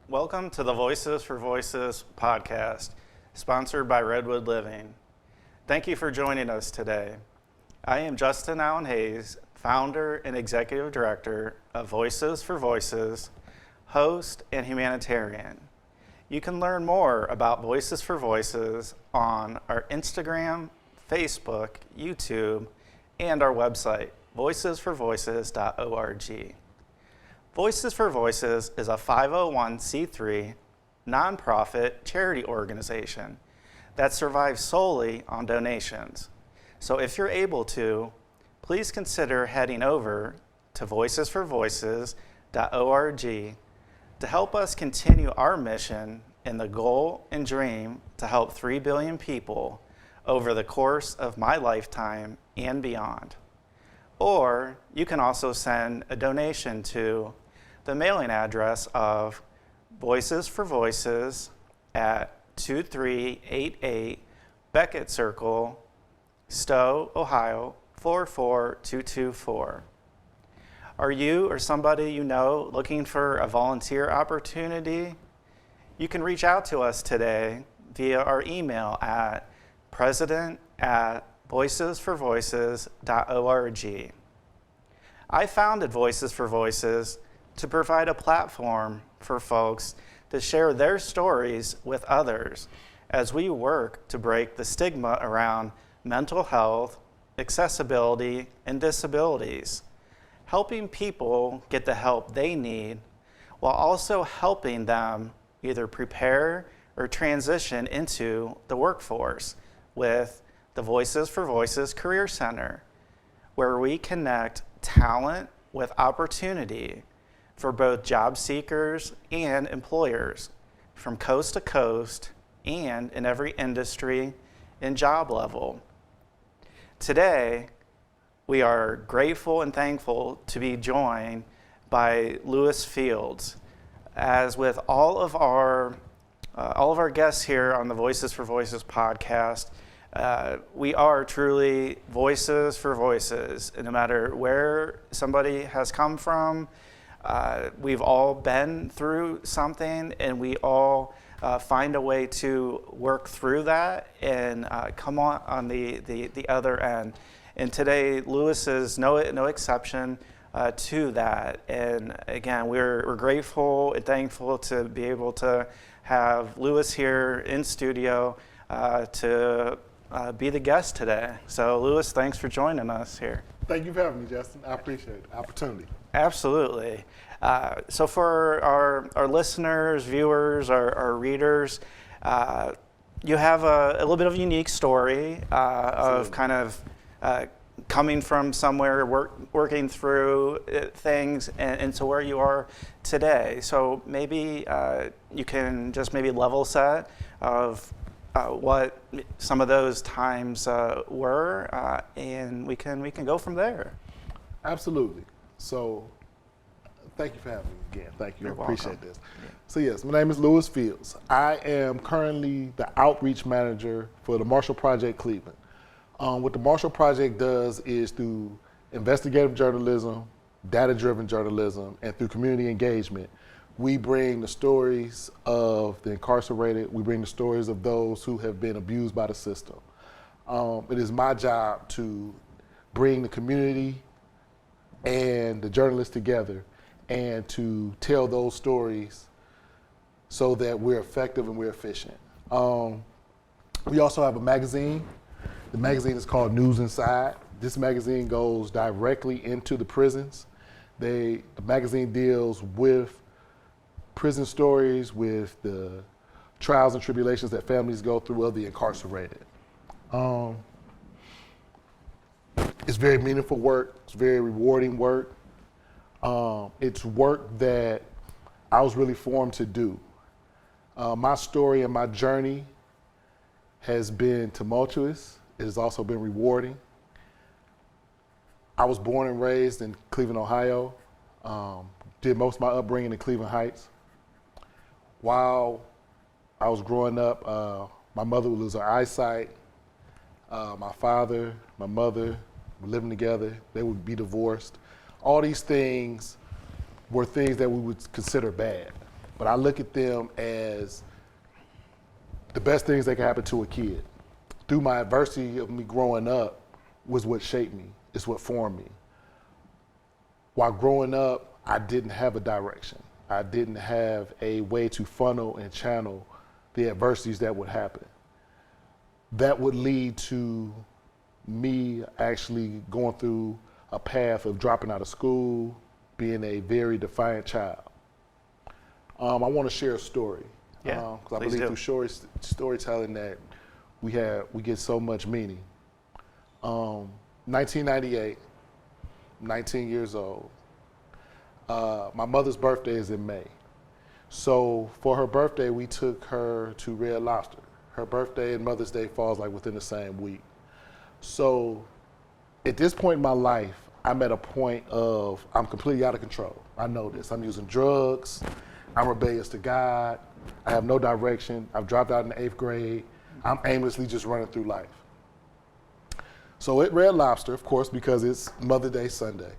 Welcome to the Voices for Voices podcast, sponsored by Redwood Living. Thank you for joining us today. I am Justin Allen Hayes, founder and executive director of Voices for Voices, host, and Humanitarian. You can learn more about Voices for Voices on our Instagram, Facebook, YouTube, and our website, voicesforvoices.org. Voices for Voices is a 501c3 nonprofit charity organization that survives solely on donations. So if you're able to, please consider heading over to voicesforvoices.org to help us continue our mission and the goal and dream to help 3 billion people over the course of my lifetime and beyond. Or you can also send a donation to the mailing address of Voices for Voices at 2388 Beckett Circle, Stowe, Ohio 44224. Are you or somebody you know looking for a volunteer opportunity? You can reach out to us today via our email at president@voicesforvoices.org. I founded Voices for Voices to provide a platform for folks to share their stories with others as we work to break the stigma around mental health, accessibility, and disabilities, helping people get the help they need while also helping them either prepare or transition into the workforce with the Voices for Voices Career Center, where we connect talent with opportunity for both job seekers and employers from coast to coast and in every industry and job level. Today, we are grateful and thankful to be joined by Lewis Fields. As with all of our guests here on the Voices for Voices podcast, we are truly voices for voices. And no matter where somebody has come from, we've all been through something, and we all find a way to work through that and come on the other end. And today, Lewis is no exception to that. And again, we're grateful and thankful to be able to have Lewis here in studio to be the guest today. So Lewis, thanks for joining us here. Thank you for having me, Justin. I appreciate the opportunity. Absolutely. So for our listeners, viewers, our readers, you have a little bit of a unique story of kind of coming from somewhere, working through things, and to where you are today. So maybe you can just maybe level set of what some of those times were, and we can go from there. Absolutely. So thank you for having me again. Thank you. You're I appreciate welcome. this. Yeah. So yes, my name is Lewis Fields. I am currently the outreach manager for the Marshall Project Cleveland. What the Marshall Project does is through investigative journalism, data-driven journalism, and through community engagement, we bring the stories of the incarcerated, we bring the stories of those who have been abused by the system. It is my job to bring the community and the journalists together and to tell those stories so that we're effective and we're efficient. We also have a magazine. The magazine is called News Inside. This magazine goes directly into the prisons. The magazine deals with prison stories, with the trials and tribulations that families go through of the incarcerated. It's very meaningful work. It's very rewarding work. It's work that I was really formed to do. My story and my journey has been tumultuous. It has also been rewarding. I was born and raised in Cleveland, Ohio. Did most of my upbringing in Cleveland Heights. While I was growing up, my mother would lose her eyesight. My father, my mother were living together. They would be divorced. All these things were things that we would consider bad. but I look at them as the best things that can happen to a kid. Through my adversity of me growing up was what shaped me, it's what formed me. While growing up, I didn't have a direction. I didn't have a way to funnel and channel the adversities that would happen. That would lead to me actually going through a path of dropping out of school, being a very defiant child. I want to share a story. Yeah, because I believe through storytelling that we get so much meaning. 1998, 19 years old. My mother's birthday is in May. So for her birthday, we took her to Red Lobster. Her birthday and Mother's Day falls like within the same week. So at this point in my life, I'm at a point of I'm completely out of control. I know this. I'm using drugs. I'm rebellious to God. I have no direction. I've dropped out in the 8th grade. I'm aimlessly just running through life. So at Red Lobster, of course, because it's Mother's Day Sunday,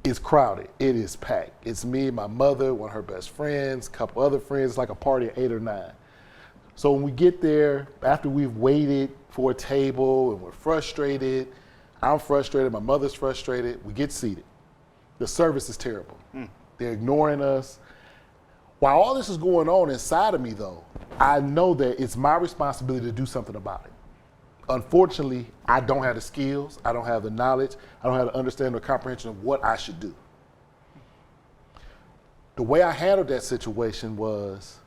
it's crowded. It is packed. It's me, my mother, one of her best friends, a couple other friends. It's like a party of 8 or 9. So when we get there, after we've waited for a table and we're frustrated, I'm frustrated, my mother's frustrated, we get seated. The service is terrible. They're ignoring us. While all this is going on inside of me though, I know that it's my responsibility to do something about it. Unfortunately, I don't have the skills, I don't have the knowledge, I don't have the understanding or comprehension of what I should do. The way I handled that situation was,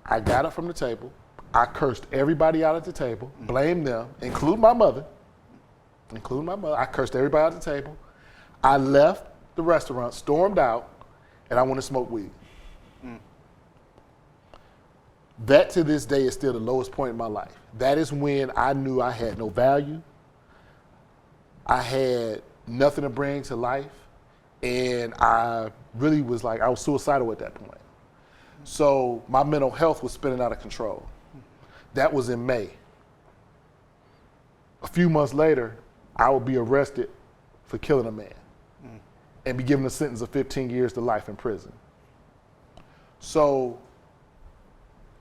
I got up from the table, I cursed everybody out at the table, blamed them, including my mother. I cursed everybody at the table. I left the restaurant, stormed out, and I went to smoke weed. That to this day is still the lowest point in my life. That is when I knew I had no value. I had nothing to bring to life. And I really was like, I was suicidal at that point. So my mental health was spinning out of control. That was in May. A few months later, I would be arrested for killing a man and be given a sentence of 15 years to life in prison. So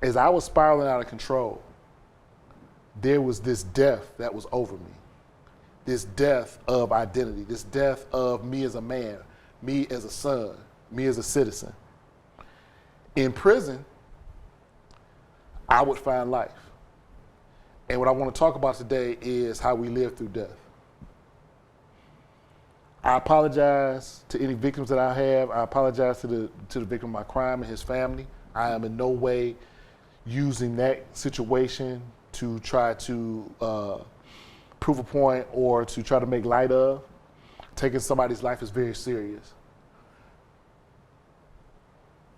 as I was spiraling out of control, there was this death that was over me. This death of identity, this death of me as a man, me as a son, me as a citizen. In prison, I would find life. And what I want to talk about today is how we live through death. I apologize to any victims that I have. I apologize to the victim of my crime and his family. I am in no way using that situation to try to prove a point or to try to make light of. Taking somebody's life is very serious.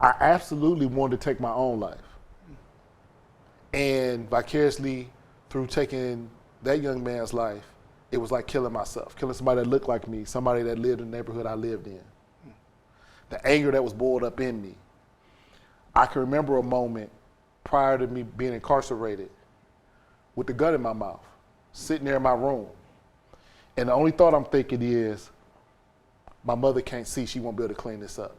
I absolutely wanted to take my own life. And vicariously, through taking that young man's life, it was like killing myself, killing somebody that looked like me, somebody that lived in the neighborhood I lived in. The anger that was boiled up in me. I can remember a moment prior to me being incarcerated with the gun in my mouth, sitting there in my room. And the only thought I'm thinking is, my mother can't see, she won't be able to clean this up.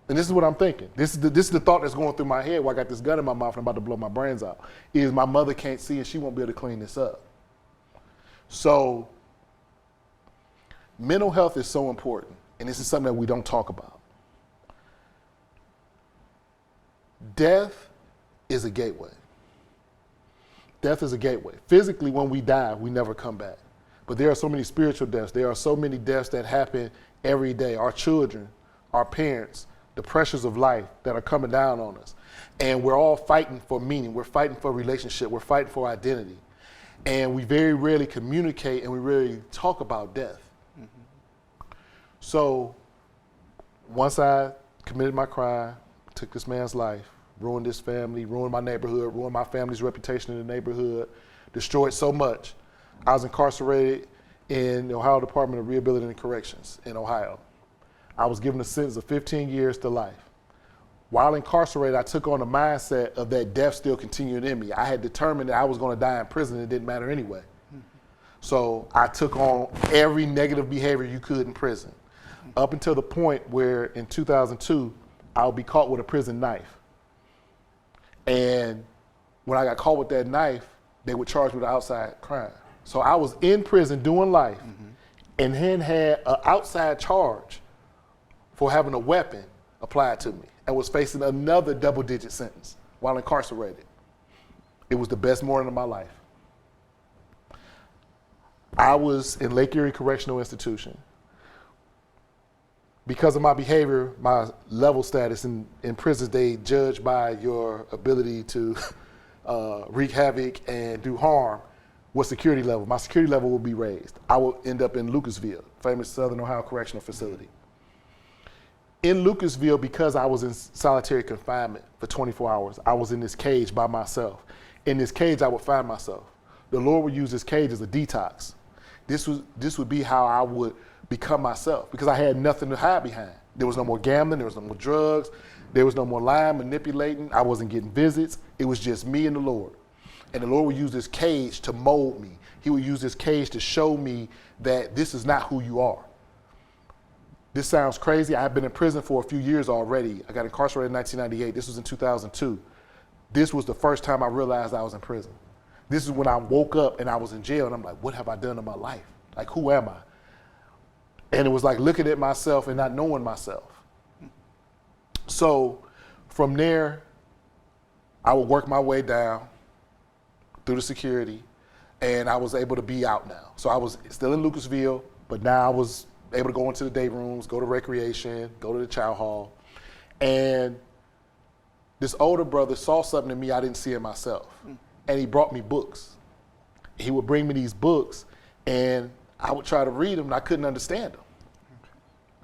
And this is what I'm thinking. This is the thought that's going through my head while I got this gun in my mouth and I'm about to blow my brains out, is my mother can't see and she won't be able to clean this up. So mental health is so important, and this is something that we don't talk about. Death is a gateway. Death is a gateway. Physically, when we die, we never come back. But there are so many spiritual deaths. There are so many deaths that happen every day. Our children, our parents, the pressures of life that are coming down on us. And we're all fighting for meaning. We're fighting for relationship. We're fighting for identity. And we very rarely communicate and we rarely talk about death. So once I committed my crime, took this man's life, ruined his family, ruined my neighborhood, ruined my family's reputation in the neighborhood, destroyed so much, I was incarcerated in the Ohio Department of Rehabilitation and Corrections in Ohio. I was given a sentence of 15 years to life. While incarcerated, I took on the mindset of that death still continuing in me. I had determined that I was going to die in prison. It didn't matter anyway. So I took on every negative behavior you could in prison, up until the point where in 2002, I would be caught with a prison knife. And when I got caught with that knife, they would charge me with outside crime. So I was in prison doing life, and then had an outside charge for having a weapon applied to me, and was facing another double-digit sentence while incarcerated. It was the best morning of my life. I was in Lake Erie Correctional Institution. Because of my behavior, my level status in prisons, they judge by your ability to wreak havoc and do harm, what security level. My security level will be raised. I will end up in Lucasville, famous Southern Ohio Correctional Facility. In Lucasville, because I was in solitary confinement for 24 hours, I was in this cage by myself. In this cage, I would find myself. The Lord would use this cage as a detox. This would be how I would become myself, because I had nothing to hide behind. There was no more gambling, there was no more drugs, there was no more lying, manipulating. I wasn't getting visits. It was just me and the Lord. And the Lord would use this cage to mold me. He would use this cage to show me that this is not who you are. This sounds crazy. I've been in prison for a few years already. I got incarcerated in 1998. This was in 2002. This was the first time I realized I was in prison. This is when I woke up and I was in jail, and I'm like, what have I done in my life? Like, who am I? And it was like looking at myself and not knowing myself. So from there, I would work my way down through the security, and I was able to be out now. So I was still in Lucasville, but now I was able to go into the day rooms, go to recreation, go to the chow hall. And this older brother saw something in me I didn't see in myself. And he brought me books. He would bring me these books, and I would try to read them, and I couldn't understand them.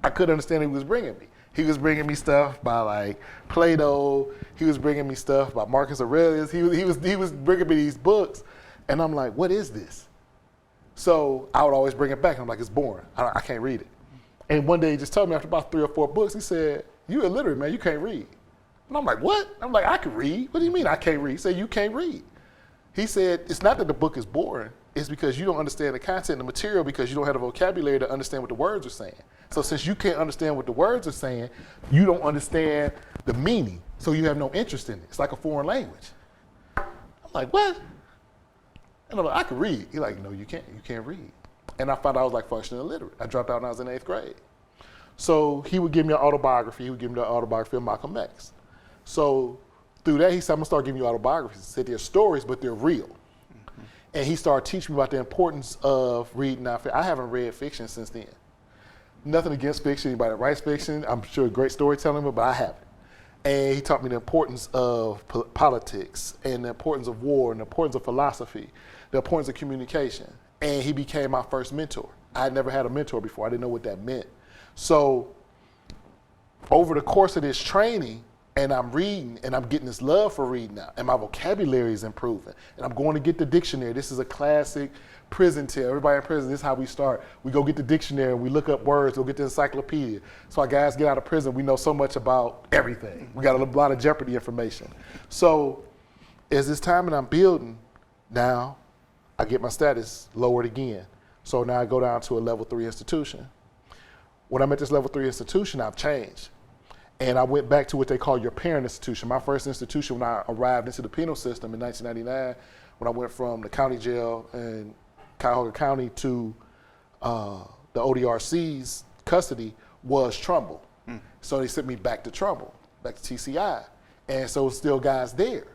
I couldn't understand what he was bringing me. He was bringing me stuff by like Plato. He was bringing me stuff by Marcus Aurelius. He was bringing me these books, and I'm like, what is this? So I would always bring it back, and I'm like, it's boring. I can't read it. And one day he just told me after about 3 or 4 books, he said, you're illiterate, man, you can't read. And I'm like, what? I'm like, I can read. What do you mean I can't read? He said, you can't read. He said, it's not that the book is boring, it's because you don't understand the content and the material, because you don't have the vocabulary to understand what the words are saying. So since you can't understand what the words are saying, you don't understand the meaning, so you have no interest in it. It's like a foreign language. I'm like, what? And I'm like, I can read. He's like, no, you can't read. And I found out I was like functionally illiterate. I dropped out when I was in 8th grade. So he would give me an autobiography. He would give me the autobiography of Malcolm X. So through that, he said, I'm gonna start giving you autobiographies. He said, they're stories, but they're real. Mm-hmm. And he started teaching me about the importance of reading nonfiction. I haven't read fiction since then. Nothing against fiction, anybody that writes fiction, I'm sure great storytelling, but I haven't. And he taught me the importance of politics, and the importance of war, and the importance of philosophy, the importance of communication. And he became my first mentor. I had never had a mentor before. I didn't know what that meant. So over the course of this training, and I'm reading, and I'm getting this love for reading now, and my vocabulary is improving, and I'm going to get the dictionary. This is a classic prison tale. Everybody in prison, this is how we start. We go get the dictionary, and we look up words, we'll get the encyclopedia. So our guys get out of prison, we know so much about everything. We got a lot of Jeopardy information. So as this time and I'm building, now I get my status lowered again. So now I go down to a level 3 institution. When I'm at this level 3 institution, I've changed. And I went back to what they call your parent institution. My first institution when I arrived into the penal system in 1999, when I went from the county jail in Cuyahoga County to the ODRC's custody, was Trumbull. So they sent me back to Trumbull, back to TCI. And so still guys there.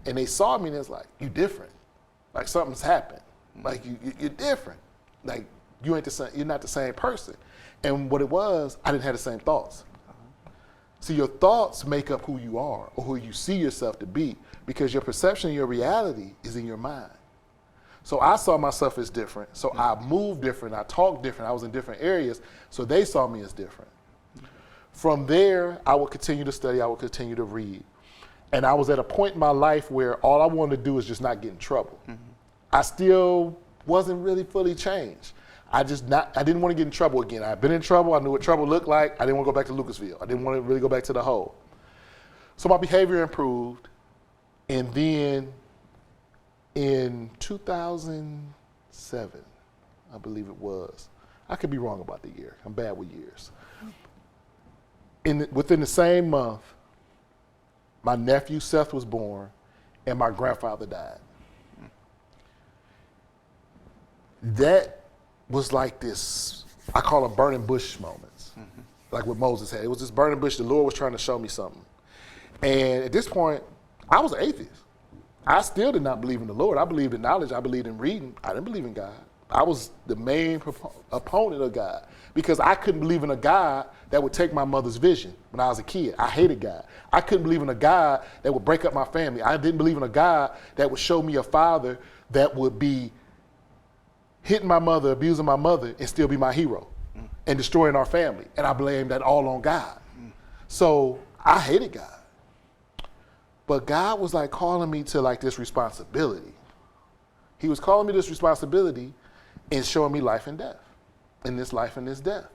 And they saw me and it's like, you different. Like something's happened. Like you're different. Like you're not the same person. And what it was, I didn't have the same thoughts. See, your thoughts make up who you are or who you see yourself to be, because your perception of your reality is in your mind. So I saw myself as different. So I moved different. I talked different. I was in different areas. So they saw me as different. From there, I would continue to study. I would continue to read. And I was at a point in my life where all I wanted to do was just not get in trouble. I still wasn't really fully changed. I didn't want to get in trouble again. I had been in trouble. I knew what trouble looked like. I didn't want to go back to Lucasville. I didn't want to really go back to the hole. So my behavior improved. And then in 2007, I believe it was, I could be wrong about the year. I'm bad with years. within the same month, my nephew Seth was born, and my grandfather died. That was like this, I call them burning bush moments, like what Moses had. It was this burning bush, the Lord was trying to show me something. And at this point, I was an atheist. I still did not believe in the Lord. I believed in knowledge, I believed in reading. I didn't believe in God. I was the main opponent of God because I couldn't believe in a God that would take my mother's vision when I was a kid. I hated God. I couldn't believe in a God that would break up my family. I didn't believe in a God that would show me a father that would be hitting my mother, abusing my mother, and still be my hero and destroying our family. And I blamed that all on God. So I hated God. But God was like calling me to like this responsibility. He was calling me this responsibility and showing me life and death, in this life and this death.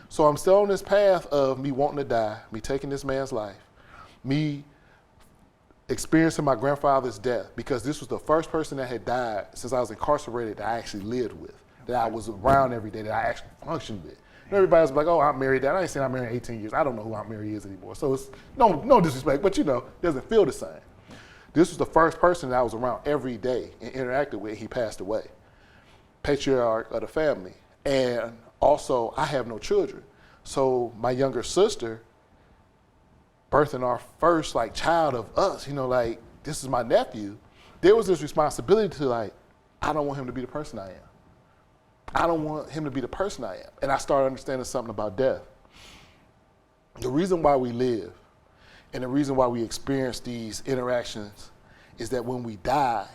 So I'm still on this path of me wanting to die, me taking this man's life, me experiencing my grandfather's death, because this was the first person that had died since I was incarcerated that I actually lived with, that I was around every day, that I actually functioned with. And everybody was like, oh, Aunt Mary died. I ain't seen Aunt Mary in 18 years. I don't know who Aunt Mary is anymore. So it's no disrespect, but it doesn't feel the same. This was the first person that I was around every day and interacted with. He passed away. Patriarch of the family. And also, I have no children. So my younger sister, birthing our first like child of us, this is my nephew, there was this responsibility to I don't want him to be the person I am. I don't want him to be the person I am. And I started understanding something about death. The reason why we live and the reason why we experience these interactions is that when we die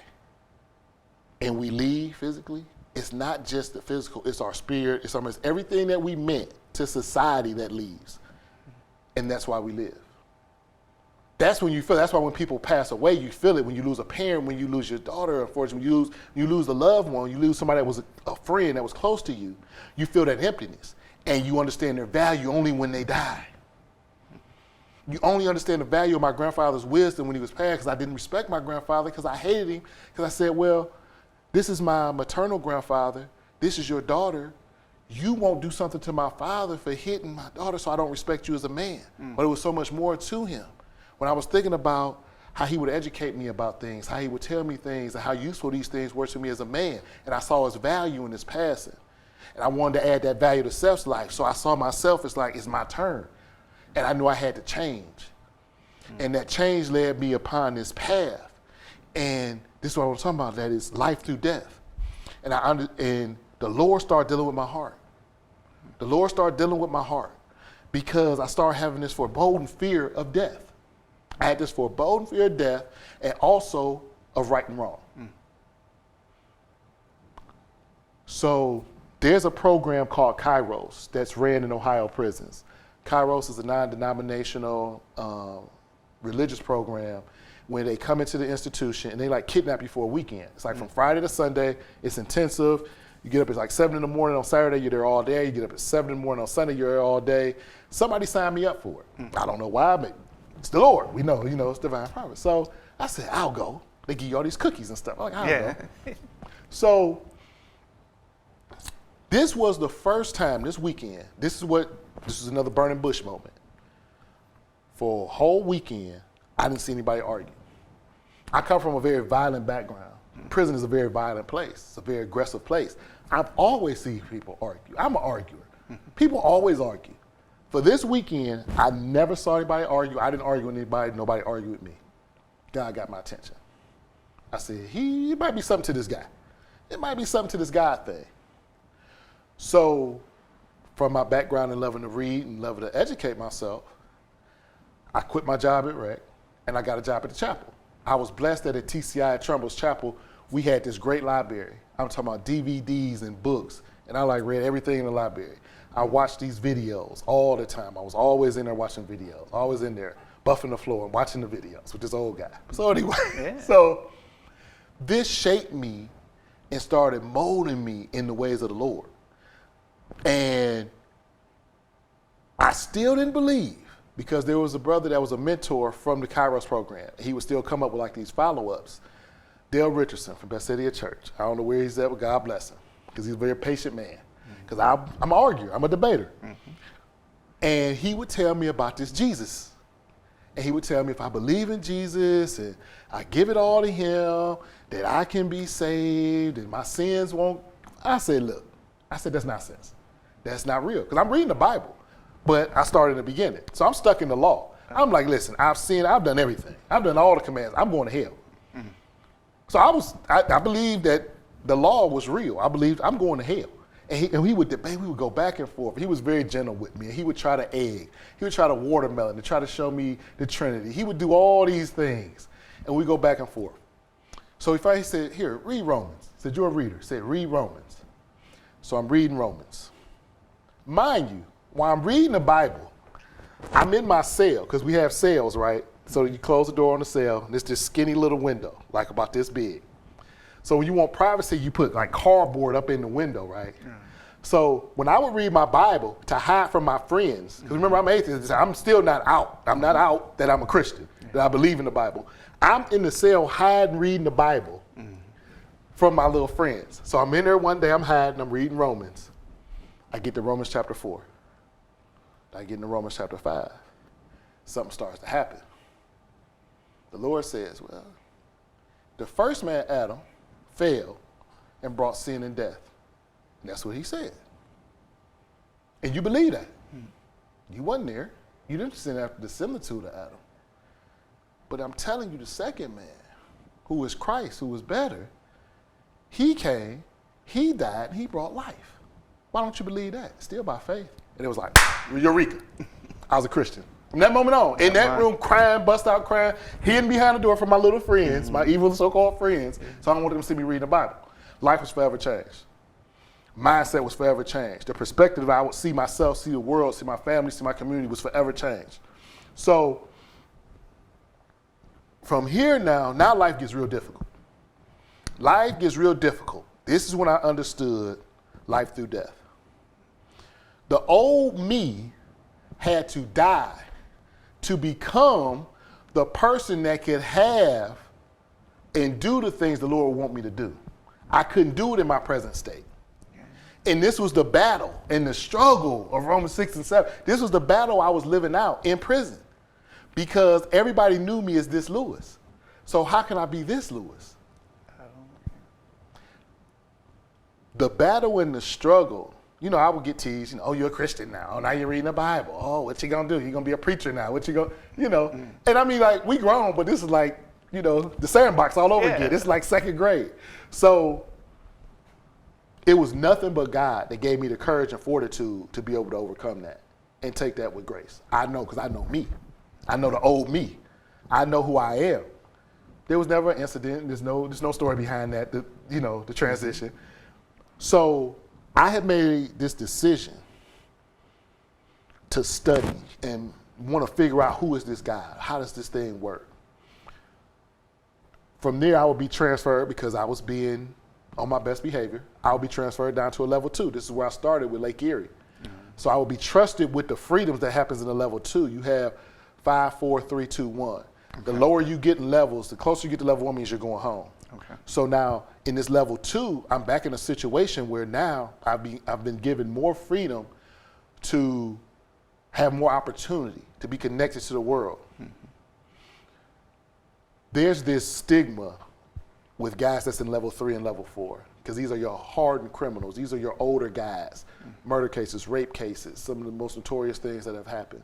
and we leave physically, it's not just the physical, it's our spirit, it's almost everything that we meant to society that leaves. And that's why we live. That's when you feel, that's why when people pass away, you feel it. When you lose a parent, when you lose your daughter, unfortunately, when you lose a loved one, you lose somebody that was a friend that was close to you, you feel that emptiness. And you understand their value only when they die. You only understand the value of my grandfather's wisdom when he was passed, because I didn't respect my grandfather because I hated him, because I said, well, this is my maternal grandfather, this is your daughter, you won't do something to my father for hitting my daughter, so I don't respect you as a man. But it was so much more to him. When I was thinking about how he would educate me about things, how he would tell me things, and how useful these things were to me as a man, and I saw his value in his passing. And I wanted to add that value to Seth's life, so I saw myself as it's my turn. And I knew I had to change. And that change led me upon this path. And this is what I was talking about, that is life through death. And the Lord started dealing with my heart. The Lord started dealing with my heart because I started having this foreboding fear of death. I had this foreboding fear of death and also of right and wrong. So there's a program called Kairos that's ran in Ohio prisons. Kairos is a non-denominational religious program where they come into the institution and they kidnap you for a weekend. It's from Friday to Sunday, it's intensive. You get up at 7 in the morning on Saturday, you're there all day. You get up at 7 in the morning on Sunday, you're there all day. Somebody signed me up for it. I don't know why, but it's the Lord. We know, it's divine promise. So I said, I'll go. They give you all these cookies and stuff. I'm I'll go. So this was the first time this weekend, this is another burning bush moment. For a whole weekend, I didn't see anybody argue. I come from a very violent background. Prison is a very violent place. It's a very aggressive place. I've always seen people argue. I'm an arguer. People always argue. For this weekend, I never saw anybody argue. I didn't argue with anybody. Nobody argued with me. God got my attention. I said, it might be something to this guy. It might be something to this God thing. So from my background in loving to read and loving to educate myself, I quit my job at Rec and I got a job at the chapel. I was blessed that at TCI at Trumbull's Chapel, we had this great library. I'm talking about DVDs and books, and I read everything in the library. I watched these videos all the time. I was always in there watching videos, always in there buffing the floor and watching the videos with this old guy. So anyway, so this shaped me and started molding me in the ways of the Lord. And I still didn't believe, because there was a brother that was a mentor from the Kairos program. He would still come up with these follow-ups. Dale Richardson from Bethsaida Church. I don't know where he's at, but God bless him, because he's a very patient man. Because I'm an arguer, I'm a debater. And he would tell me about this Jesus. And he would tell me if I believe in Jesus and I give it all to him, that I can be saved and my sins won't. I said, look, that's nonsense. That's not real. Because I'm reading the Bible, but I started in the beginning. So I'm stuck in the law. I'm like, listen, I've sinned, I've done everything. I've done all the commands. I'm going to hell. So I believed that the law was real. I believed I'm going to hell. And he would debate, we would go back and forth. He was very gentle with me. And he would try to egg. He would try to watermelon to try to show me the Trinity. He would do all these things. And we go back and forth. So if I said, here, read Romans. I said, you're a reader. I said, read Romans. So I'm reading Romans. Mind you, while I'm reading the Bible, I'm in my cell, because we have cells, right? So you close the door on the cell, and it's this skinny little window, like about this big. So when you want privacy, you put like cardboard up in the window, right? Yeah. So when I would read my Bible to hide from my friends, because remember I'm atheist, I'm still not out. I'm not out that I'm a Christian, that I believe in the Bible. I'm in the cell hiding, reading the Bible from my little friends. So I'm in there one day, I'm hiding, I'm reading Romans. I get to Romans chapter 4. I get into Romans chapter 5. Something starts to happen. The Lord says, well, the first man, Adam, fell and brought sin and death. And that's what he said. And you believe that. You wasn't there. You didn't sin after the similitude of Adam. But I'm telling you, the second man, who is Christ, who is better, he came, he died, and he brought life. Why don't you believe that? Still by faith. And it was like, eureka. I was a Christian. From that moment on, in that room, crying, bust out crying, hidden behind the door from my little friends, my evil so-called friends, so I don't want them to see me reading the Bible. Life was forever changed. Mindset was forever changed. The perspective I would see myself, see the world, see my family, see my community was forever changed. So from here now life gets real difficult. Life gets real difficult. This is when I understood life through death. The old me had to die to become the person that could have and do the things the Lord would want me to do. I couldn't do it in my present state. And this was the battle and the struggle of Romans 6 and 7. This was the battle I was living out in prison because everybody knew me as this Lewis. So how can I be this Lewis? The battle and the struggle, you know, I would get teased, oh, you're a Christian now. Oh, now you're reading the Bible. Oh, what you gonna do? You're gonna be a preacher now. What you gonna, And I mean, like, we grown, but this is like, the sandbox all over again. It's like second grade. So it was nothing but God that gave me the courage and fortitude to be able to overcome that and take that with grace. I know, because I know me. I know the old me. I know who I am. There was never an incident. There's no story behind that, the transition. So I had made this decision to study and want to figure out who is this guy? How does this thing work? From there, I would be transferred because I was being on my best behavior. I would be transferred down to a level 2. This is where I started with Lake Erie. So I would be trusted with the freedoms that happens in a level 2. You have 5, 4, 3, 2, 1. Okay. The lower you get in levels, the closer you get to level 1 means you're going home. Okay. So now in this level 2, I'm back in a situation where now I've been given more freedom to have more opportunity to be connected to the world. Mm-hmm. There's this stigma with guys that's in level 3 and level 4, because these are your hardened criminals. These are your older guys, murder cases, rape cases, some of the most notorious things that have happened.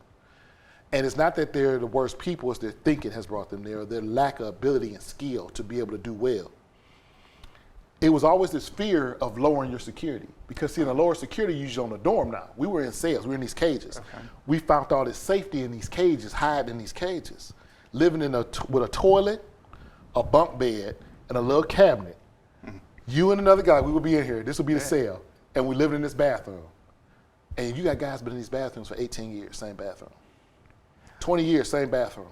And it's not that they're the worst people, it's their thinking has brought them there, or their lack of ability and skill to be able to do well. It was always this fear of lowering your security, because see, in a lower security, you're usually on the dorm now. We were in cells, we were in these cages. Okay. We found all this safety in these cages, hiding in these cages, living with a toilet, a bunk bed, and a little cabinet. Mm-hmm. You and another guy, we would be in here, this would be the cell, and we living in this bathroom. And you got guys been in these bathrooms for 18 years, same bathroom. 20 years, same bathroom,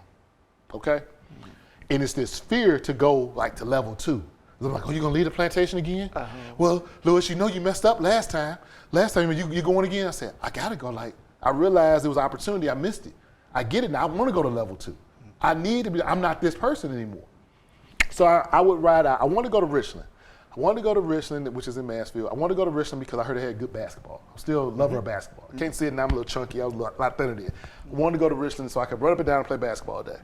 okay? Mm-hmm. And it's this fear to go like to level 2. I'm like, oh, you gonna leave the plantation again? Uh-huh. Well, Lewis, you messed up last time. Last time you going again? I said, I gotta go. Like, I realized there was an opportunity, I missed it. I get it now, I wanna go to level 2. I need to be, I'm not this person anymore. So I would ride out, I wanna go to Richland. I wanted to go to Richland, which is in Mansfield. I wanted to go to Richland because I heard they had good basketball. I'm still a lover of basketball. I can't see it now, I'm a little chunky. I was a lot thinner then. I wanted to go to Richland so I could run up and down and play basketball all day.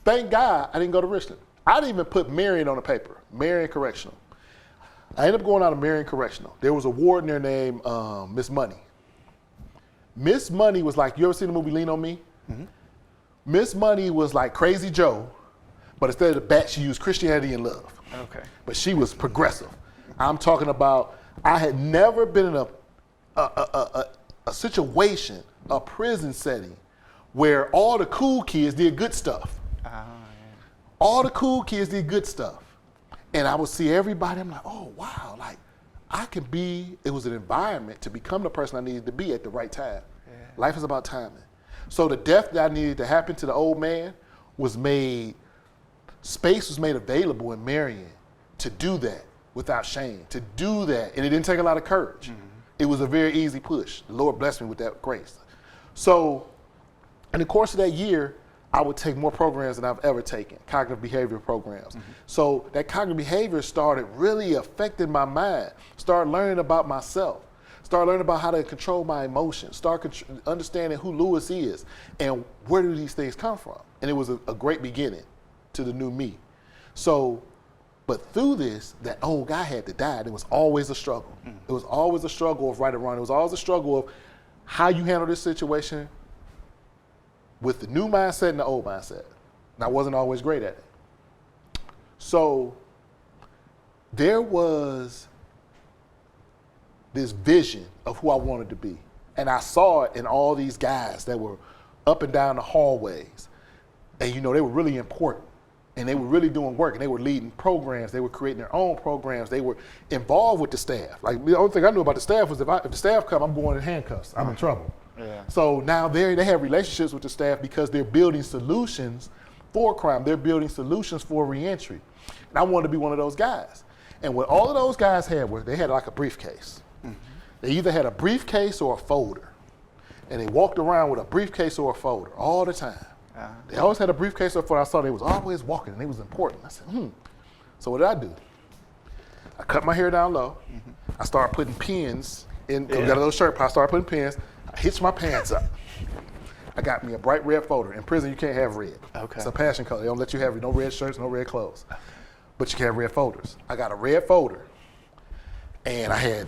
Thank God I didn't go to Richland. I didn't even put Marion on the paper, Marion Correctional. I ended up going out of Marion Correctional. There was a warden there named Miss Money. Miss Money was like, you ever seen the movie Lean on Me? Miss Money was like Crazy Joe, but instead of the bat, she used Christianity and love. Okay. But she was progressive. I'm talking about, I had never been in a situation, a prison setting, where all the cool kids did good stuff. All the cool kids did good stuff. And I would see everybody, I'm like, oh, wow, like, I can be, it was an environment to become the person I needed to be at the right time. Yeah. Life is about timing. So the death that I needed to happen to the old man was made, space was made available in Marion to do that without shame, to do that. And it didn't take a lot of courage. It was a very easy push. The Lord blessed me with that grace. So in the course of that year, I would take more programs than I've ever taken, cognitive behavior programs. So that cognitive behavior started really affecting my mind, started learning about myself, started learning about how to control my emotions, start understanding who Lewis is and where do these things come from. And it was a great beginning to the new me. So, but through this, that old guy had to die. It was always a struggle. It was always a struggle of right or wrong. It was always a struggle of how you handle this situation with the new mindset and the old mindset. And I wasn't always great at it. So there was this vision of who I wanted to be. And I saw it in all these guys that were up and down the hallways. And you know, they were really important. And they were really doing work, and they were leading programs. They were creating their own programs. They were involved with the staff. Like, the only thing I knew about the staff was if the staff come, I'm going in handcuffs. I'm in trouble. Yeah. So now they have relationships with the staff because they're building solutions for crime. They're building solutions for reentry. And I wanted to be one of those guys. And what all of those guys had was they had like a briefcase. They either had a briefcase or a folder. And they walked around with a briefcase or a folder all the time. They always had a briefcase or a folder. I saw they was always walking, and it was important. I said, So what did I do? I cut my hair down low. I started putting pins in, got a little shirt, I started putting pins. I hitched my pants up. I got me a bright red folder. In prison, you can't have red. Okay. It's a passion color. They don't let you have no red shirts, no red clothes. But you can have red folders. I got a red folder, and I had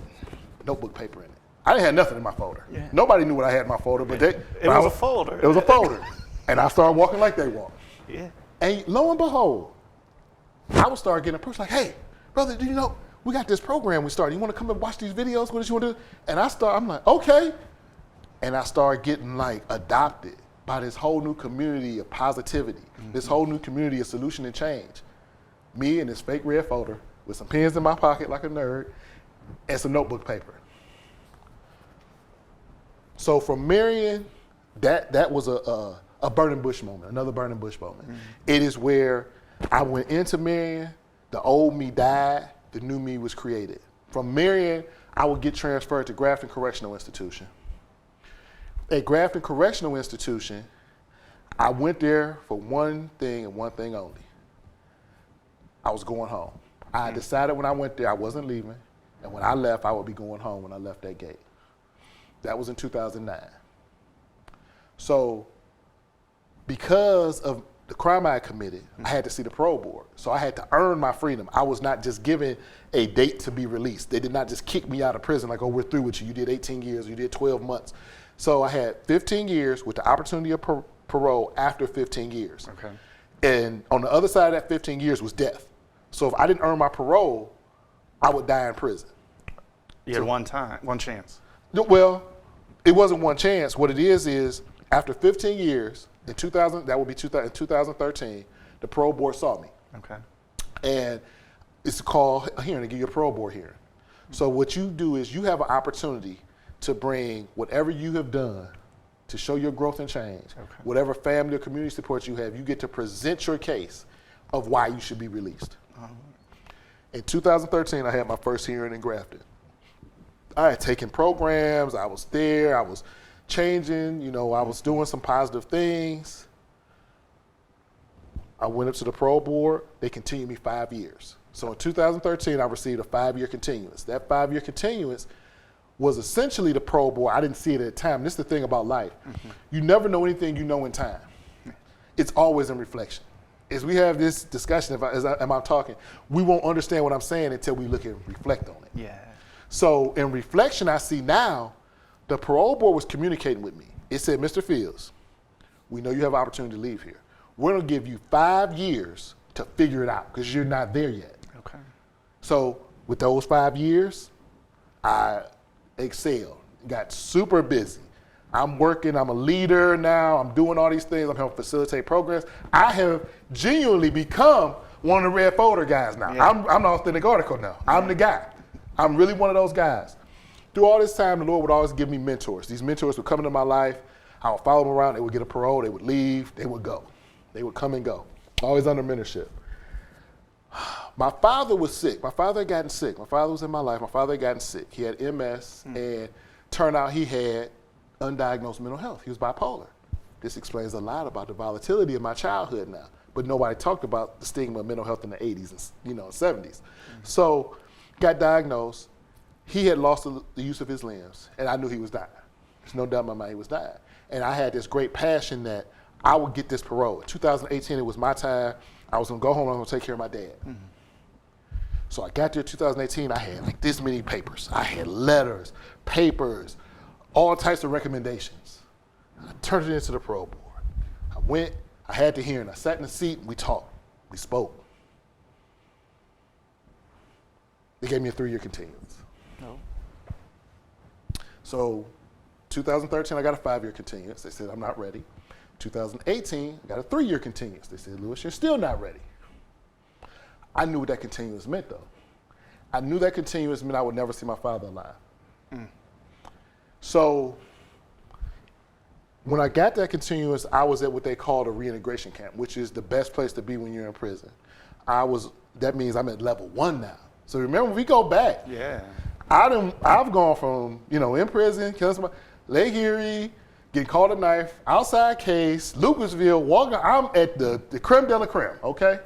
notebook paper in it. I didn't have nothing in my folder. Yeah. Nobody knew what I had in my folder, but it was a folder. It was a folder. And I started walking like they walk. Yeah. And lo and behold, I would start getting approached like, hey, brother, do you know, we got this program we started. You want to come and watch these videos? What did you want to do? And I'm like, okay. And I started getting like adopted by this whole new community of positivity, this whole new community of solution and change. Me and this fake red folder with some pens in my pocket like a nerd and some notebook paper. So from Marion, that was a burning bush moment, another burning bush moment. It is where I went into Marion, the old me died, the new me was created. From Marion, I would get transferred to Grafton Correctional Institution. At Grafton Correctional Institution, I went there for one thing and one thing only. I was going home. I decided when I went there I wasn't leaving, and when I left, I would be going home when I left that gate. That was in 2009. So because of the crime I had committed, I had to see the parole board. So I had to earn my freedom. I was not just given a date to be released. They did not just kick me out of prison like, oh, we're through with you. You did 18 years, you did 12 months. So I had 15 years with the opportunity of parole after 15 years. Okay. And on the other side of that 15 years was death. So if I didn't earn my parole, I would die in prison. You had one chance. Well, it wasn't one chance. What it is after 15 years, in 2013, the parole board saw me. Okay. And it's called a hearing. They give you a parole board hearing. So what you do is you have an opportunity to bring whatever you have done to show your growth and change, whatever family or community support you have, you get to present your case of why you should be released. In 2013, I had my first hearing in Grafton. I had taken programs, I was there, I was changing, I was doing some positive things. I went up to the parole board. They continued me 5 years. So in 2013, I received a 5-year continuance. That 5-year continuance was essentially the parole board. I didn't see it at the time. This is the thing about life. You never know anything you know in time. It's always in reflection. As we have this discussion, am I talking, we won't understand what I'm saying until we look and reflect on it. Yeah. So in reflection, I see now the parole board was communicating with me. It said, Mr. Fields, we know you have an opportunity to leave here. We're gonna give you 5 years to figure it out because you're not there yet. Okay. So with those 5 years, I excelled, got super busy. I'm working, I'm a leader now, I'm doing all these things, I'm helping facilitate programs. I have genuinely become one of the red folder guys now. Yeah. I'm the authentic article now. I'm the guy. I'm really one of those guys. Through all this time, the Lord would always give me mentors. These mentors would come into my life, I would follow them around, they would get a parole, they would leave, they would go. They would come and go, always under mentorship. My father was sick. My father had gotten sick. My father was in my life. My father had gotten sick. He had MS, and turned out he had undiagnosed mental health. He was bipolar. This explains a lot about the volatility of my childhood now. But nobody talked about the stigma of mental health in the 80s and 70s. So, got diagnosed. He had lost the use of his limbs, and I knew he was dying. There's no doubt in my mind he was dying. And I had this great passion that I would get this parole. In 2018, it was my time. I was gonna go home, I was gonna take care of my dad. So I got there in 2018, I had like this many papers. I had letters, papers, all types of recommendations. I turned it into the parole board. I went, I had the hearing, I sat in the seat, and we talked, we spoke. They gave me a 3-year continuance. No. So 2013, I got a 5-year continuance. They said, I'm not ready. 2018, I got a 3-year continuance. They said, Lewis, you're still not ready. I knew what that continuance meant, though. I knew that continuance meant I would never see my father alive. So when I got that continuance, I was at what they called a reintegration camp, which is the best place to be when you're in prison. That means I'm at level 1 now. So remember, we go back. Yeah. I've gone from, in prison, killing somebody, Lake Erie, getting caught a knife, outside case, Lucasville, walking. I'm at the creme de la creme, okay?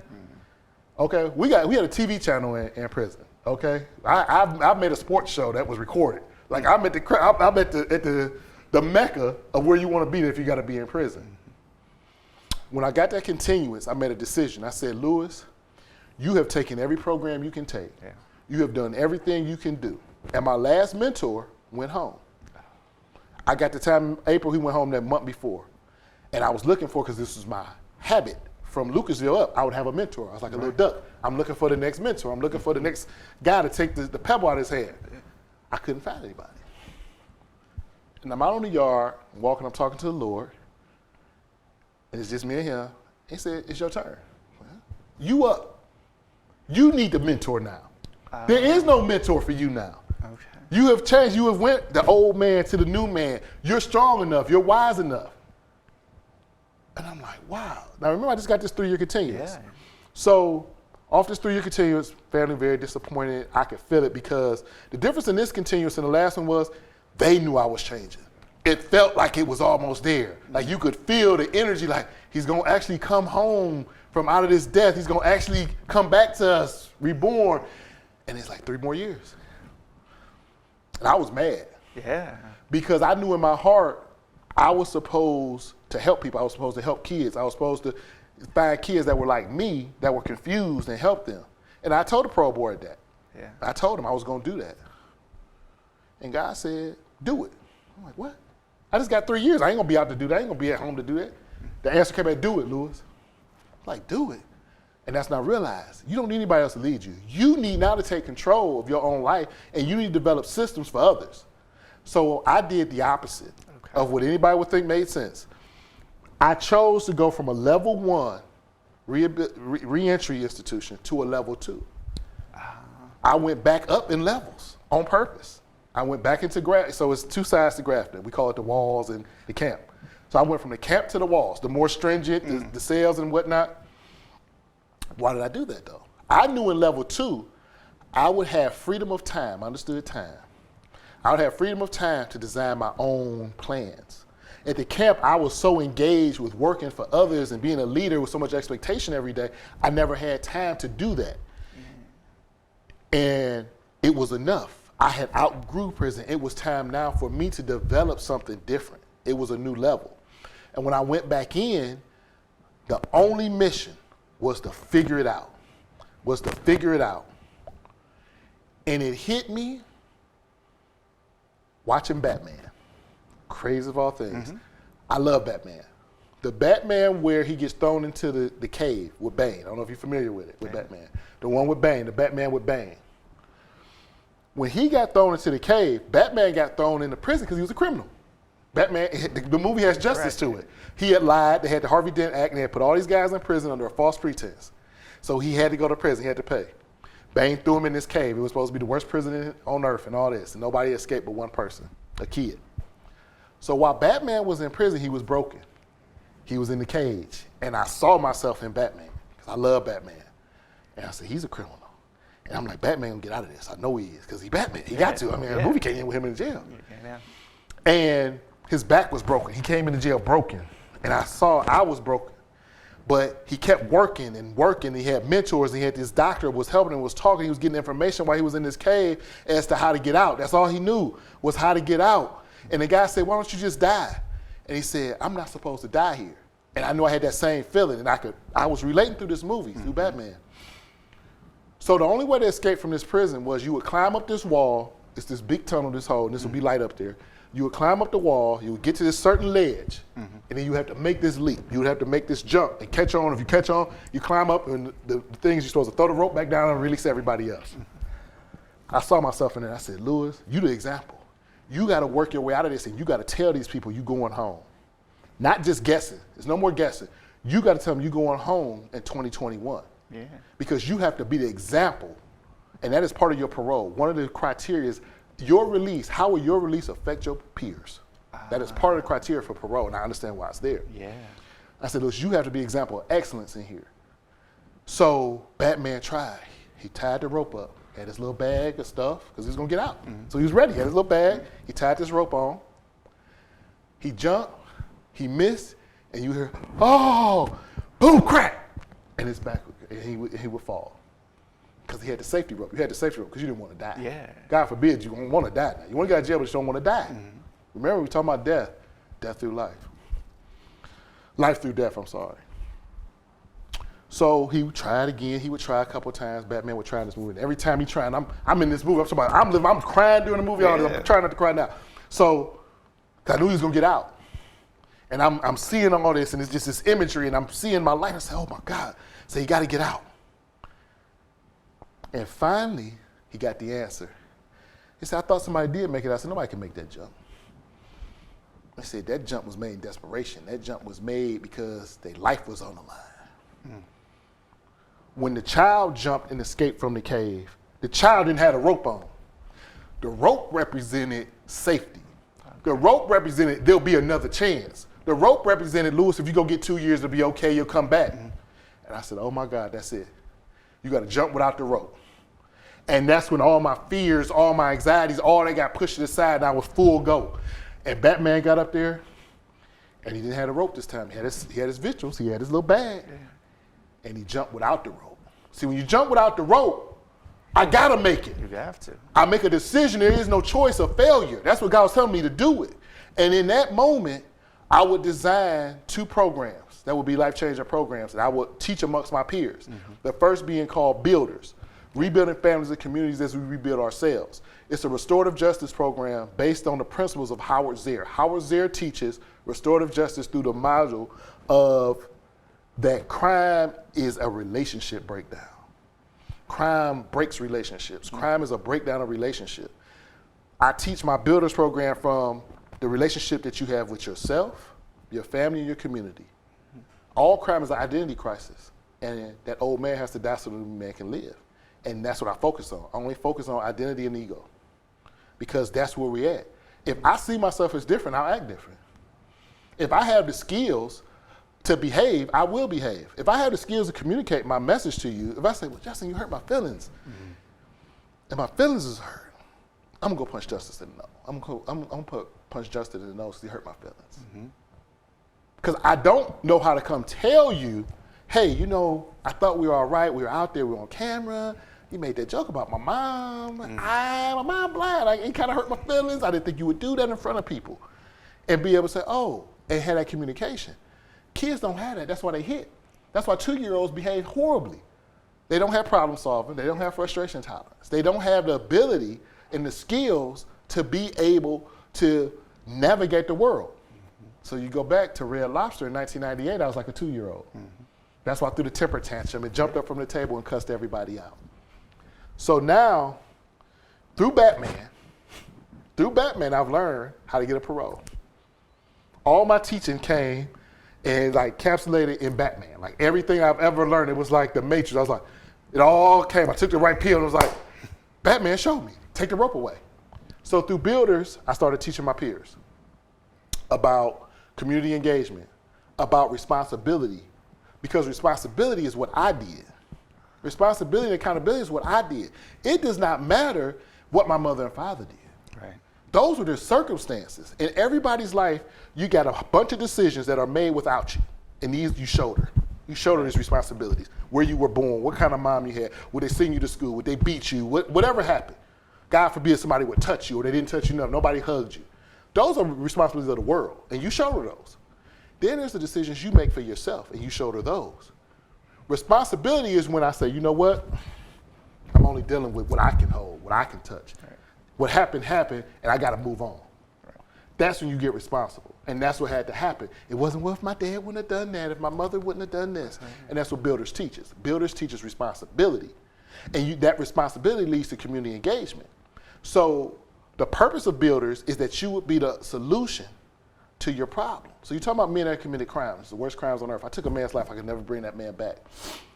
Okay, we had a TV channel in prison, okay? I've made a sports show that was recorded. Like I'm at the mecca of where you want to be if you got to be in prison. When I got that continuance, I made a decision. I said, Lewis, you have taken every program you can take. Yeah. You have done everything you can do. And my last mentor went home. I got the time in April, he went home that month before. And I was looking for, because this was my habit, from Lucasville up, I would have a mentor. I was like a little duck. I'm looking for the next mentor. I'm looking for the next guy to take the pebble out of his hand. I couldn't find anybody. And I'm out on the yard, I'm walking, I'm talking to the Lord, and it's just me and him. He said, it's your turn. You up. You need the mentor now. There is no mentor for you now. Okay. You have changed. You have went the old man to the new man. You're strong enough. You're wise enough. And I'm like, wow. Now remember, I just got this 3-year continuance. Yeah. So off this 3-year continuance, family very disappointed. I could feel it because the difference in this continuance and the last one was they knew I was changing. It felt like it was almost there. Like you could feel the energy, like he's gonna actually come home from out of this death. He's gonna actually come back to us, reborn. And it's like 3 more years. And I was mad. Yeah. Because I knew in my heart, I was supposed to help people. I was supposed to help kids. I was supposed to find kids that were like me, that were confused, and help them. And I told the parole board that. Yeah. I told them I was going to do that. And God said, do it. I'm like, what? I just got 3 years. I ain't going to be out to do that. I ain't going to be at home to do that. The answer came back, do it, Lewis. I'm like, do it. And that's not realized. You don't need anybody else to lead you. You need now to take control of your own life, and you need to develop systems for others. So I did the opposite of what anybody would think made sense. I chose to go from a level 1 reentry institution to a level 2. I went back up in levels on purpose. I went back into so it's 2 sides to Grafton. We call it the walls and the camp. So I went from the camp to the walls, the more stringent, the cells and whatnot. Why did I do that though? I knew in level 2, I would have freedom of time. I understood time. I would have freedom of time to design my own plans. At the camp, I was so engaged with working for others and being a leader with so much expectation every day, I never had time to do that. And it was enough. I had outgrew prison. It was time now for me to develop something different. It was a new level. And when I went back in, the only mission was to figure it out, And it hit me watching Batman. Crazy of all things. I love Batman. The Batman where he gets thrown into the cave with Bane. I don't know if you're familiar with it, with Batman. The one with Bane, the Batman with Bane. When he got thrown into the cave, Batman got thrown into prison because he was a criminal. Batman, the movie has justice to it. He had lied, they had the Harvey Dent Act, and they had put all these guys in prison under a false pretense. So he had to go to prison, he had to pay. Bane threw him in this cave. It was supposed to be the worst prison on earth and all this, and nobody escaped but one person, a kid. So while Batman was in prison, he was broken. He was in the cage, and I saw myself in Batman, because I love Batman. And I said, he's a criminal. And I'm like, Batman gonna get out of this. I know he is, because he's Batman. He got to. I mean, the movie came in with him in jail. And his back was broken. He came into jail broken. And I saw I was broken. But he kept working and working. He had mentors. He had this doctor was helping him, was talking. He was getting information while he was in this cave as to how to get out. That's all he knew was how to get out. And the guy said, why don't you just die? And he said, I'm not supposed to die here. And I knew I had that same feeling. And I was relating through this movie, through Batman. So the only way to escape from this prison was you would climb up this wall. It's this big tunnel, this hole, and this would be light up there. You would climb up the wall, you would get to this certain ledge, and then you have to make this leap. You would have to make this jump and catch on. If you catch on, you climb up, and the things you're supposed to throw the rope back down and release everybody else. I saw myself in there. I said, Lewis, you the example. You got to work your way out of this, and you got to tell these people you going home. Not just guessing. There's no more guessing. You got to tell them you going home in 2021. Yeah. Because you have to be the example, and that is part of your parole. One of the criteria is your release. How will your release affect your peers? That is part of the criteria for parole, and I understand why it's there. Yeah. I said, look, you have to be an example of excellence in here. So Batman tried. He tied the rope up, had his little bag of stuff, because he was going to get out. So he was ready. He had his little bag. He tied this rope on. He jumped. He missed, and you hear, oh, boom, crack, and his back, and he would fall. Because he had the safety rope. You had the safety rope because you didn't want to die. Yeah. God forbid you don't want to die now. You want to go to jail, but you don't want to die. Remember, we were talking about death. Death through life. Life through death, I'm sorry. So he would try it again. He would try a couple of times. Batman would try in this movie. And every time he tried, I'm in this movie. I'm crying during the movie. I'm trying not to cry now. So I knew he was going to get out. And I'm seeing all this, and it's just this imagery, and I'm seeing my life. I said, oh, my God. So he got to get out. And finally, he got the answer. He said, I thought somebody did make it. I said, nobody can make that jump. I said, that jump was made in desperation. That jump was made because their life was on the line. When the child jumped and escaped from the cave, the child didn't have a rope on. The rope represented safety. The rope represented there'll be another chance. The rope represented, Lewis, if you go get 2 years, it'll be okay, you'll come back. And I said, oh my God, that's it. You got to jump without the rope. And that's when all my fears, all my anxieties, all that got pushed to the side, and I was full go. And Batman got up there, and he didn't have a rope this time. He had his victuals, he had his little bag, and he jumped without the rope. See, when you jump without the rope, I got to make it. You have to. I make a decision. There is no choice of failure. That's what God was telling me to do it. And in that moment, I would design 2 programs that would be life-changing programs that I would teach amongst my peers. The first being called Builders, Rebuilding Families and Communities as We Rebuild Ourselves. It's a restorative justice program based on the principles of Howard Zerr. Howard Zerr teaches restorative justice through the module of that crime is a relationship breakdown. Crime breaks relationships. Crime is a breakdown of relationship. I teach my Builders program from the relationship that you have with yourself, your family, and your community. All crime is an identity crisis, and that old man has to die so the new man can live. And that's what I focus on. I only focus on identity and ego, because that's where we're at. If I see myself as different, I'll act different. If I have the skills to behave, I will behave. If I have the skills to communicate my message to you, if I say, well, Justin, you hurt my feelings, and my feelings is hurt, I'm gonna go punch justice in the nose. I'm gonna put punch Justin in the nose because he hurt my feelings. Because I don't know how to come tell you, hey, you know, I thought we were all right. We were out there. We were on camera. You made that joke about my mom. My mom blind. It kind of hurt my feelings. I didn't think you would do that in front of people. And be able to say, oh, and have that communication. Kids don't have that. That's why they hit. That's why 2-year-olds behave horribly. They don't have problem solving. They don't have frustration tolerance. They don't have the ability and the skills to be able to navigate the world. So you go back to Red Lobster in 1998, I was like a 2-year-old. That's why I threw the temper tantrum and jumped up from the table and cussed everybody out. So now, through Batman, I've learned how to get a parole. All my teaching came and like encapsulated in Batman. Like everything I've ever learned, it was like the Matrix. I was like, it all came. I took the right pill and it was like, Batman showed me, take the rope away. So through Builders, I started teaching my peers about community engagement, about responsibility, because responsibility is what I did. Responsibility and accountability is what I did. It does not matter what my mother and father did. Right. Those were the circumstances. In everybody's life, you got a bunch of decisions that are made without you. And these you shoulder. You shoulder these responsibilities. Where you were born, what kind of mom you had, would they send you to school, would they beat you, whatever happened. God forbid somebody would touch you or they didn't touch you enough, nobody hugged you. Those are responsibilities of the world, and you shoulder those. Then there's the decisions you make for yourself, and you shoulder those. Responsibility is when I say, you know what? I'm only dealing with what I can hold, what I can touch. Right. What happened, happened, and I got to move on. Right. That's when you get responsible, and that's what had to happen. It wasn't, well, if my dad wouldn't have done that, if my mother wouldn't have done this. And that's what Builders teaches. Builders teaches responsibility, and that responsibility leads to community engagement. So the purpose of Builders is that you would be the solution to your problem. So you're talking about men that committed crimes, the worst crimes on earth. If I took a man's life, I could never bring that man back.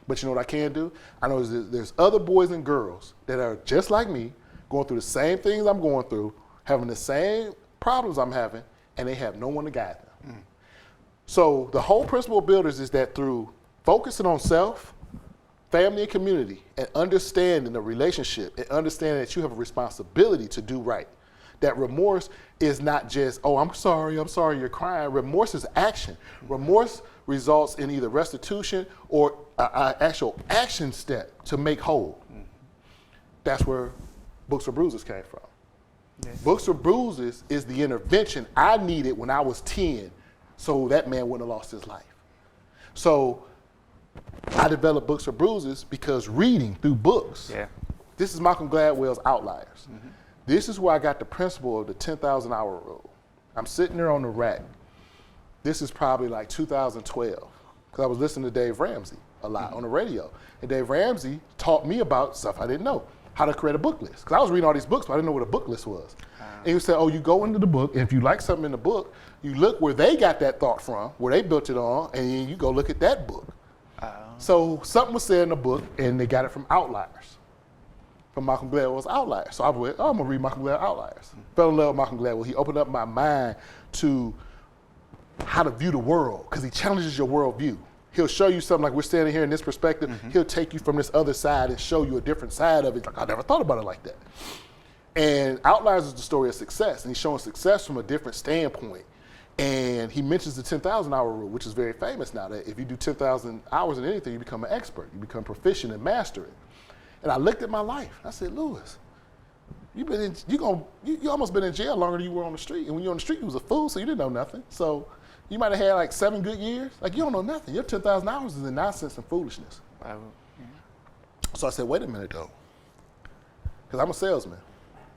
But you know what I can do? I know there's other boys and girls that are just like me, going through the same things I'm going through, having the same problems I'm having, and they have no one to guide them. So the whole principle of Builders is that through focusing on self, family, and community, and understanding the relationship, and understanding that you have a responsibility to do right. That remorse is not just, oh, I'm sorry, you're crying. Remorse is action. Remorse results in either restitution or an actual action step to make whole. That's where Books for Bruises came from. Yes. Books for Bruises is the intervention I needed when I was 10 so that man wouldn't have lost his life. So I developed Books for Bruises because reading through books, this is Malcolm Gladwell's Outliers. This is where I got the principle of the 10,000 hour rule. I'm sitting there on the rack. This is probably like 2012, because I was listening to Dave Ramsey a lot on the radio. And Dave Ramsey taught me about stuff I didn't know, how to create a book list. Because I was reading all these books, but I didn't know what a book list was. And he said, oh, you go into the book, and if you like something in the book, you look where they got that thought from, where they built it on, and then you go look at that book. So something was said in the book, and they got it from Outliers, from Malcolm Gladwell's Outliers. So I went, oh, I'm gonna read Malcolm Gladwell's Outliers. Fell in love with Malcolm Gladwell. He opened up my mind to how to view the world, because he challenges your worldview. He'll show you something like we're standing here in this perspective. He'll take you from this other side and show you a different side of it. Like, I never thought about it like that. And Outliers is the story of success, and he's showing success from a different standpoint. And he mentions the 10,000 hour rule, which is very famous now, that if you do 10,000 hours in anything, you become an expert. You become proficient and master it. And I looked at my life. I said, Lewis, you almost been in jail longer than you were on the street. And when you're on the street, you was a fool, so you didn't know nothing. So you might have had like 7 good years. Like, you don't know nothing. Your 10,000 hours is in nonsense and foolishness. So I said, wait a minute, though. Because I'm a salesman.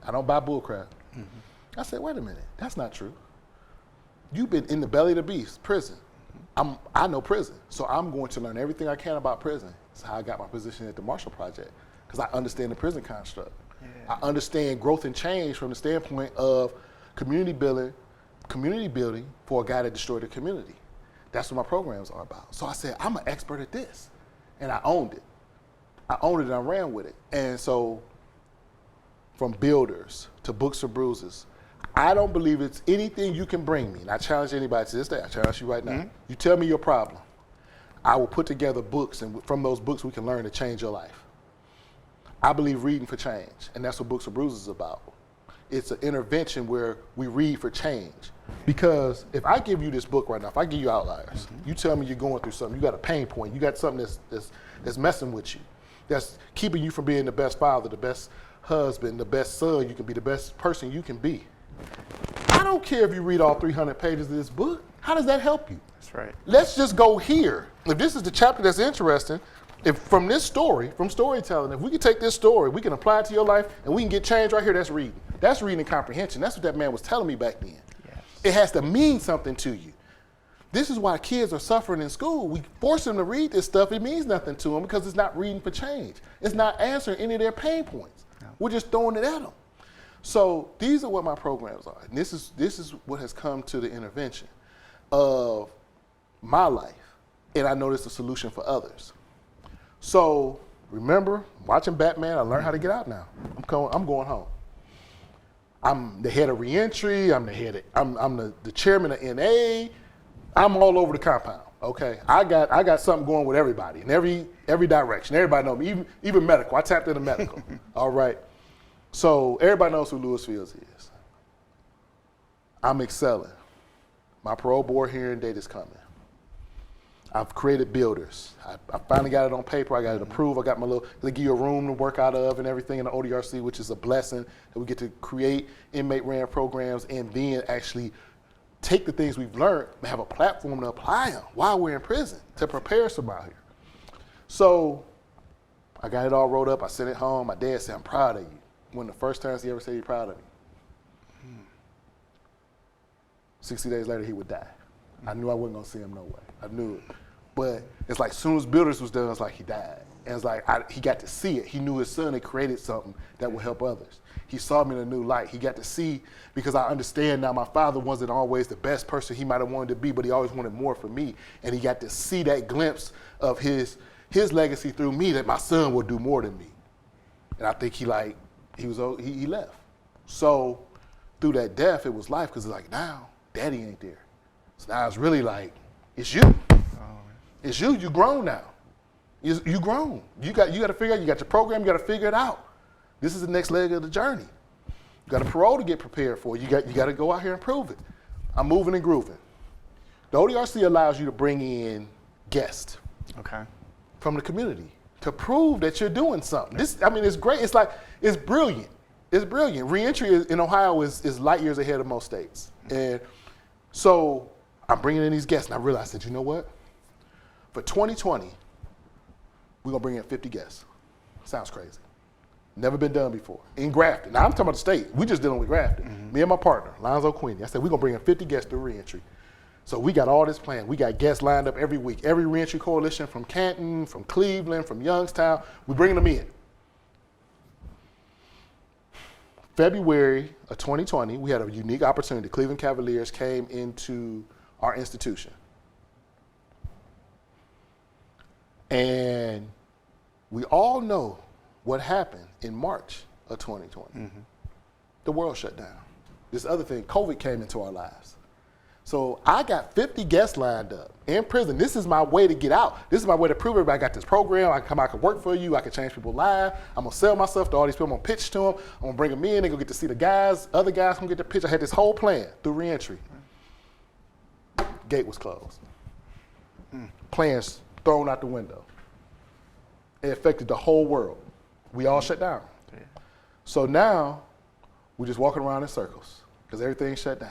I don't buy bull crap. I said, wait a minute. That's not true. You've been in the belly of the beast, prison. I know prison. So I'm going to learn everything I can about prison. That's how I got my position at the Marshall Project, because I understand the prison construct. I understand growth and change from the standpoint of community building for a guy that destroyed the community. That's what my programs are about. So I said, I'm an expert at this. And I owned it. I owned it and I ran with it. And so from Builders to Books for Bruises, I don't believe it's anything you can bring me. And I challenge anybody to this day. I challenge you right now. You tell me your problem. I will put together books, and from those books we can learn to change your life. I believe reading for change, and that's what Books for Bruises is about. it's an intervention where we read for change. Because if I give you this book right now, if I give you Outliers, you tell me you're going through something, you got a pain point, you got something that's messing with you, that's keeping you from being the best father, the best husband, the best son you can be, the best person you can be. I don't care if you read all 300 pages of this book. How does that help you? That's right. Let's just go here. If this is the chapter that's interesting, if from this story, from storytelling, if we can take this story, we can apply it to your life, and we can get change right here, that's reading. That's reading and comprehension. That's what that man was telling me back then. Yes. It has to mean something to you. This is why kids are suffering in school. We force them to read this stuff. It means nothing to them because it's not reading for change. It's not answering any of their pain points. No. We're just throwing it at them. So these are what my programs are. And this is what has come to the intervention of my life. And I know it's a solution for others. So remember, watching Batman, I learned how to get out now. I'm going home. I'm the head of reentry. I'm the chairman of NA. I'm all over the compound. Okay, I got something going with everybody in every direction. Everybody knows me, even medical. I tapped into medical. All right. So everybody knows who Lewis Fields is. I'm excelling. My parole board hearing date is coming. I've created Builders. I finally got it on paper. I got it approved. I got they give you a room to work out of and everything in the ODRC, which is a blessing that we get to create inmate-ran programs and then actually take the things we've learned and have a platform to apply them while we're in prison to prepare us about here. So I got it all wrote up. I sent it home. My dad said, "I'm proud of you." One of the first times he ever said he's proud of me. 60 days later, he would die. I knew I wasn't gonna see him no way. I knew it. But it's like as soon as Builders was done, it's like he died. And it's like he got to see it. He knew his son had created something that would help others. He saw me in a new light. He got to see, because I understand now my father wasn't always the best person he might have wanted to be, but he always wanted more for me. And he got to see that glimpse of his legacy through me, that my son would do more than me. And I think he left. So through that death, it was life, because it's like now, daddy ain't there. So now it's really like, it's you. It's you. You grown now. You grown. You got to figure out. You got your program. You got to figure it out. This is the next leg of the journey. You got a parole to get prepared for. You got to go out here and prove it. I'm moving and grooving. The ODRC allows you to bring in guests. Okay. From the community to prove that you're doing something. It's great. It's brilliant. It's brilliant. Reentry in Ohio is light years ahead of most states. And so I'm bringing in these guests, and I realized that, you know what? For 2020, we're going to bring in 50 guests. Sounds crazy. Never been done before. In Grafton. Now, I'm talking about the state. We just dealing with Grafton. Mm-hmm. Me and my partner, Lonzo Queenie. I said, we're going to bring in 50 guests through reentry. So we got all this planned. We got guests lined up every week. Every reentry coalition from Canton, from Cleveland, from Youngstown, we're bringing them in. February of 2020, we had a unique opportunity. Cleveland Cavaliers came into our institution. And we all know what happened in March of 2020. Mm-hmm. The world shut down. This other thing, COVID came into our lives. So I got 50 guests lined up in prison. This is my way to get out. This is my way to prove everybody I got this program. I can come out, I can work for you. I can change people's lives. I'm gonna sell myself to all these people. I'm gonna pitch to them. I'm gonna bring them in. They're gonna get to see the guys. Other guys gonna get the pitch. I had this whole plan through reentry. Gate was closed. Plans thrown out the window. It affected the whole world. We all shut down. Yeah. So now we're just walking around in circles because everything shut down.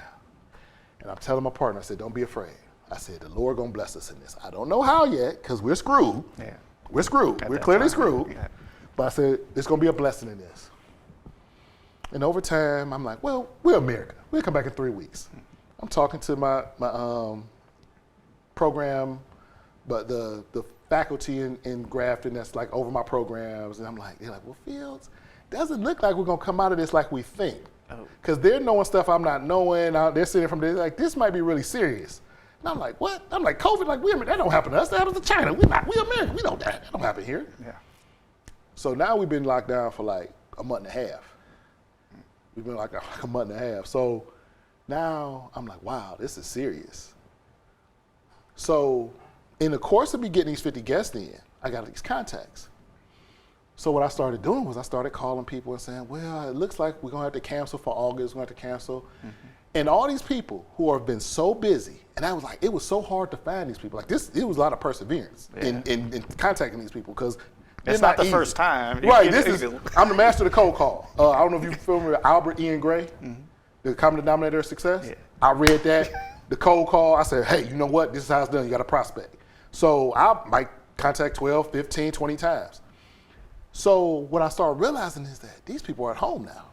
And I'm telling my partner, I said, don't be afraid. I said, the Lord gonna bless us in this. I don't know how yet, because we're screwed. Yeah. We're screwed. We're clearly screwed. Yeah. But I said, there's gonna be a blessing in this. And over time, I'm like, well, we're America. We'll come back in 3 weeks. I'm talking to my program, but the faculty in Grafton that's like over my programs, and they're like, well, Fields, doesn't look like we're gonna come out of this like we think. Because they're knowing stuff I'm not knowing. They're sitting from there like, this might be really serious. And I'm like, what? I'm like, COVID, like, that don't happen to us. That happens to China. We American. We know that. That don't happen here. Yeah. So now we've been locked down for like a month and a half. We've been locked down for like a month and a half. So now I'm like, wow, this is serious. So in the course of me getting these 50 guests in, I got these contacts. So what I started doing was I started calling people and saying, well, it looks like we're going to have to cancel for August. We're going to have to cancel. And all these people who have been so busy, and I was like, it was so hard to find these people. Like this, it was a lot of perseverance in contacting these people because it's not the first time. Right, I'm the master of the cold call. I don't know if you're familiar with Albert Ian Gray, The Common Denominator of Success. Yeah. I read that, the cold call. I said, hey, you know what? This is how it's done. You got to prospect. So I might contact 12, 15, 20 times. So what I started realizing is that these people are at home now.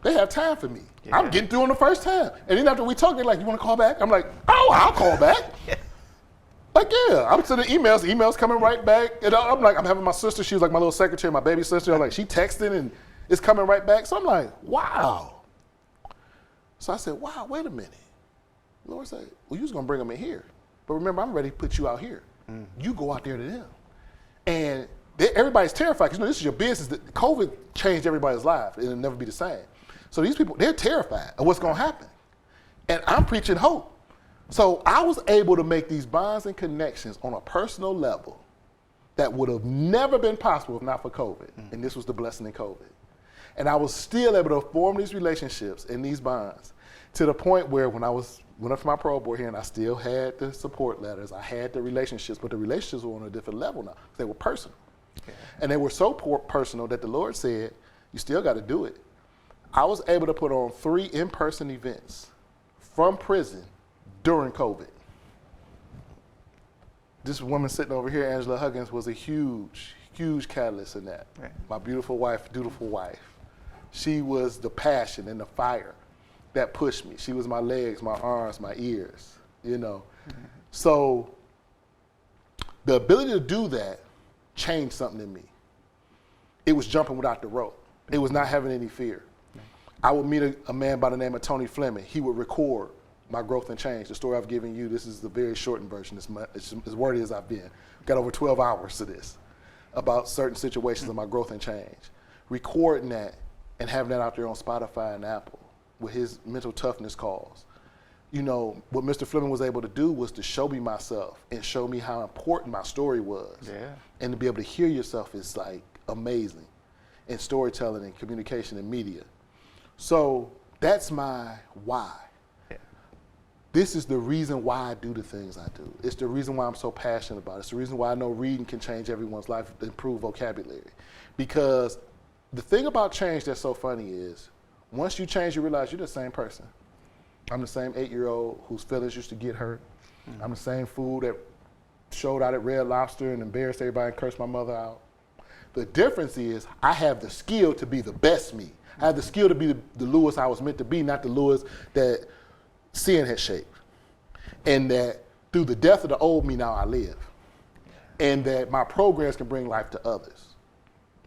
They have time for me. Yeah. I'm getting through on the first time. And then after we talk, they're like, you want to call back? I'm like, oh, I'll call back. Like, yeah, I'm sending emails coming right back. And I'm like, I'm having my sister, she was like my little secretary, my baby sister. I'm like, she texting and it's coming right back. So I'm like, wow. So I said, wow, wait a minute. The Lord said, well, you was going to bring them in here. But remember, I'm ready to put you out here. You go out there to them. And everybody's terrified because this is your business. COVID changed everybody's life. It'll never be the same. So these people, they're terrified of what's going to happen. And I'm preaching hope. So I was able to make these bonds and connections on a personal level that would have never been possible if not for COVID. And this was the blessing in COVID. And I was still able to form these relationships and these bonds to the point where when I went up to my parole board here and I still had the support letters, I had the relationships, but the relationships were on a different level now. They were personal. And they were so personal that the Lord said, you still got to do it. I was able to put on 3 in-person events from prison during COVID. This woman sitting over here, Angela Huggins, was a huge, huge catalyst in that. Right. My beautiful wife, dutiful wife. She was the passion and the fire that pushed me. She was my legs, my arms, my ears, you know. So the ability to do that changed something in me. It was jumping without the rope. It was not having any fear. I would meet a man by the name of Tony Fleming. He would record my growth and change. The story I've given you, this is the very shortened version. It's as wordy as I've been. Got over 12 hours to this about certain situations of my growth and change. Recording that and having that out there on Spotify and Apple with his mental toughness calls. You know, what Mr. Fleming was able to do was to show me myself and show me how important my story was. Yeah. And to be able to hear yourself is like amazing in storytelling and communication and media. So that's my why. Yeah. This is the reason why I do the things I do. It's the reason why I'm so passionate about it. It's the reason why I know reading can change everyone's life, improve vocabulary. Because the thing about change that's so funny is once you change, you realize you're the same person. I'm the same 8-year-old whose feelings used to get hurt. I'm the same fool that showed out at Red Lobster and embarrassed everybody and cursed my mother out. The difference is I have the skill to be the best me. I have the skill to be the Lewis I was meant to be, not the Lewis that sin had shaped. And that through the death of the old me now I live. And that my programs can bring life to others.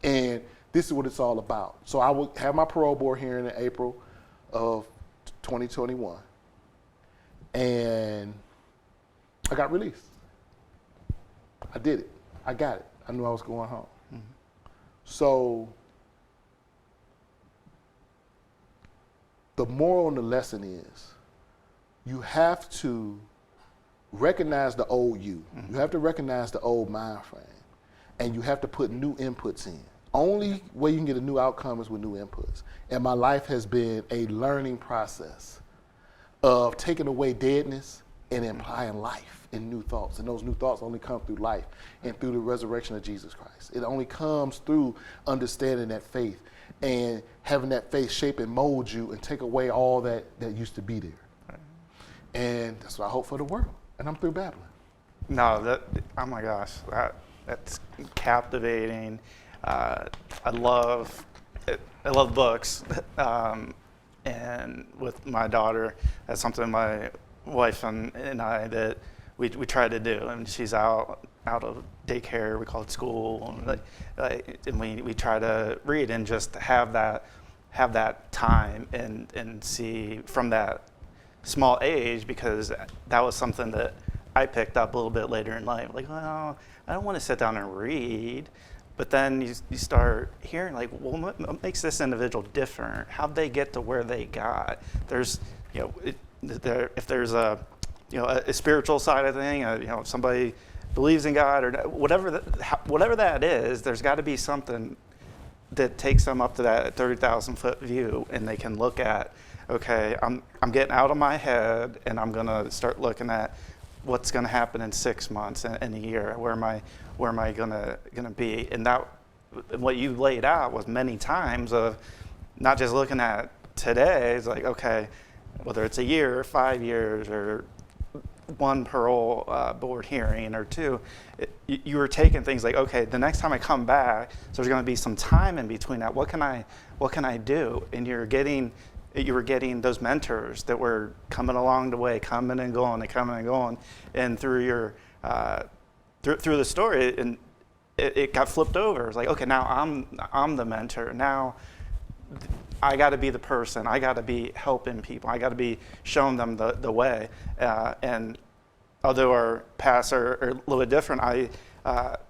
And this is what it's all about. So I will have my parole board hearing in April of 2021. And I got released. I did it. I got it. I knew I was going home. So the moral and the lesson is you have to recognize the old you. You have to recognize the old mind frame. And you have to put new inputs in. Only way you can get a new outcome is with new inputs. And my life has been a learning process of taking away deadness and implying life in new thoughts. And those new thoughts only come through life and through the resurrection of Jesus Christ. It only comes through understanding that faith and having that faith shape and mold you and take away all that used to be there. Right. And that's what I hope for the world. And I'm through babbling. No, oh my gosh, that's captivating. I love books, and with my daughter, that's something my wife and I that we try to do. And she's out of daycare, we call it school, and we try to read and just have that time and see from that small age, because that was something that I picked up a little bit later in life. Like, well, I don't want to sit down and read. But then you start hearing, like, well, what makes this individual different? How'd they get to where they got? There's, if there's a spiritual side of thing, somebody believes in God or whatever that is, there's got to be something that takes them up to that 30,000 foot view, and they can look at, okay, I'm getting out of my head, and I'm gonna start looking at what's gonna happen in 6 months and a year. Where am I gonna be? And that, what you laid out was many times of not just looking at today. It's like, okay, whether it's a year or 5 years or one parole board hearing or two, you were taking things like, okay, the next time I come back, so there's going to be some time in between that. What can I do? And you were getting those mentors that were coming along the way, coming and going, and through your through the story, and it got flipped over. It's like, okay, now I'm the mentor. Now I got to be the person. I got to be helping people. I got to be showing them the way. And although our paths are a little bit different,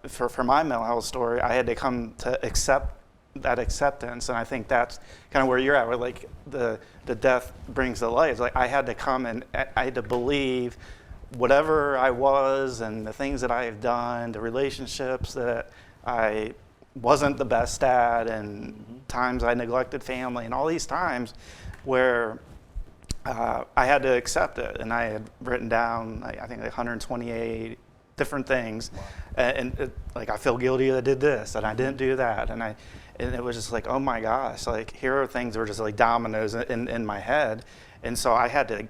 for my mental health story, I had to come to accept that acceptance. And I think that's kind of where you're at, where like the death brings the light. It's like I had to come and I had to believe whatever I was and the things that I have done, the relationships that I wasn't the best at, and times I neglected family, and all these times where I had to accept it. And I had written down, I think, like 128 different things. Wow. And like, I feel guilty that I did this, and I didn't do that. And it was just like, oh my gosh, like here are things that were just like dominoes in my head. And so I had to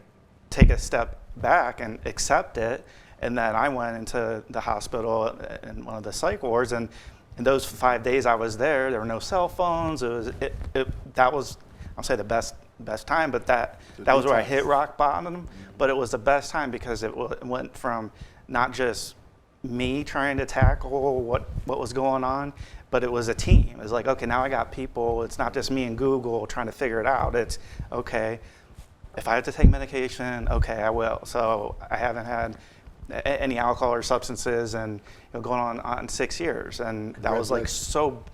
take a step back and accept it. And then I went into the hospital in one of the psych wards, and in those 5 days I was there were no cell phones. That was, I'll say, the best time, but that was where I hit rock bottom. But it was the best time because it went from not just me trying to tackle what was going on, but it was a team. It was like, okay, now I got people. It's not just me and Google trying to figure it out. It's, okay, if I have to take medication, okay, I will. So I haven't had any alcohol or substances, and going on 6 years, and that was like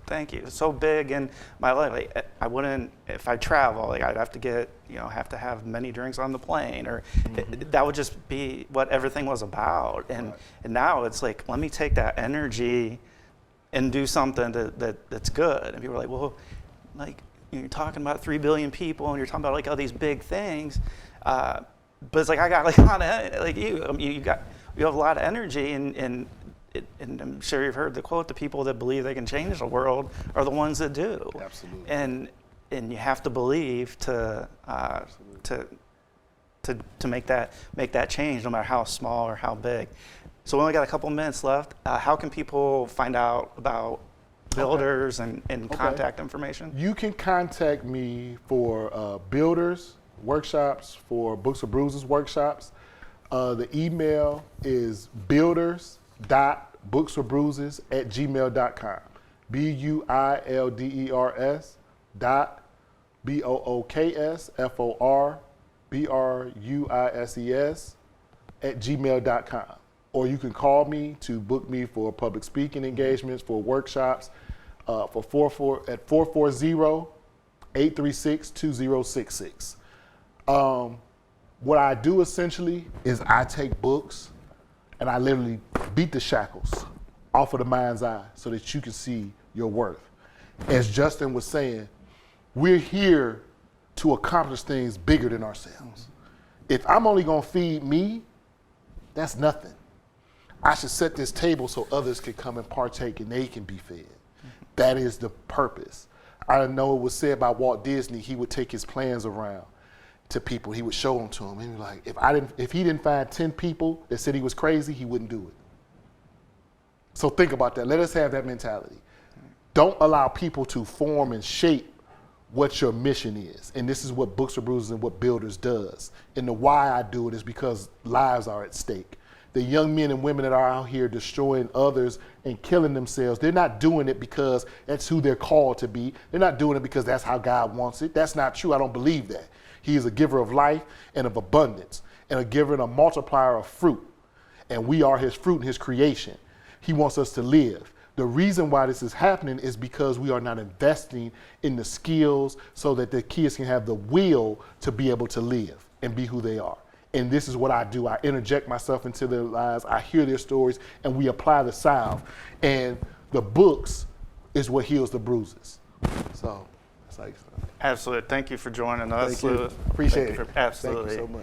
thank you, so big in my life. Like, I wouldn't, if I travel, like I'd have to have many drinks on the plane, or that would just be what everything was about. And now it's like, let me take that energy and do something that's good. And people are like, well, like you're talking about 3 billion people, and you're talking about like all these big things, but it's like I got like a lot of, like you have a lot of energy, and I'm sure you've heard the quote: the people that believe they can change the world are the ones that do. Absolutely. And you have to believe to make that change, no matter how small or how big. So we only got a couple minutes left. How can people find out about Builders and contact information? You can contact me for Builders workshops, for Books for Bruises workshops. The email is builders.booksforbruises@gmail.com. BUILDERSBOOKSFORBRUISES@gmail.com. Or you can call me to book me for public speaking engagements, for workshops, at 440-836-2066. What I do essentially is I take books and I literally beat the shackles off of the mind's eye so that you can see your worth. As Justin was saying, we're here to accomplish things bigger than ourselves. If I'm only gonna feed me, that's nothing. I should set this table so others can come and partake and they can be fed. That is the purpose. I know it was said by Walt Disney, he would take his plans around to people. He would show them to them. And he was like, if he didn't find 10 people that said he was crazy, he wouldn't do it. So think about that. Let us have that mentality. Don't allow people to form and shape what your mission is. And this is what Books for Bruises and what Builders does. And the why I do it is because lives are at stake. The young men and women that are out here destroying others and killing themselves, they're not doing it because that's who they're called to be. They're not doing it because that's how God wants it. That's not true. I don't believe that. He is a giver of life and of abundance, and a giver and a multiplier of fruit. And we are his fruit and his creation. He wants us to live. The reason why this is happening is because we are not investing in the skills so that the kids can have the will to be able to live and be who they are. and this is what I do. I interject myself into their lives, I hear their stories, and we apply the salve. And the books is what heals the bruises. So that's how you start. Absolutely. Thank you for joining us, Thank you. Louis. Appreciate Thank you it. Absolutely. Thank you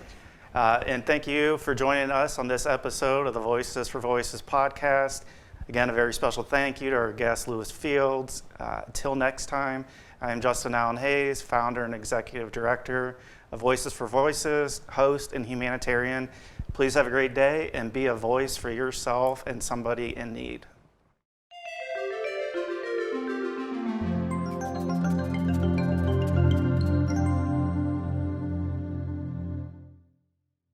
so much. And thank you for joining us on this episode of the Voices for Voices podcast. Again, a very special thank you to our guest, Louis Fields. Till next time, I am Justin Allen Hayes, founder and executive director of Voices for Voices, host and humanitarian. Please have a great day and be a voice for yourself and somebody in need.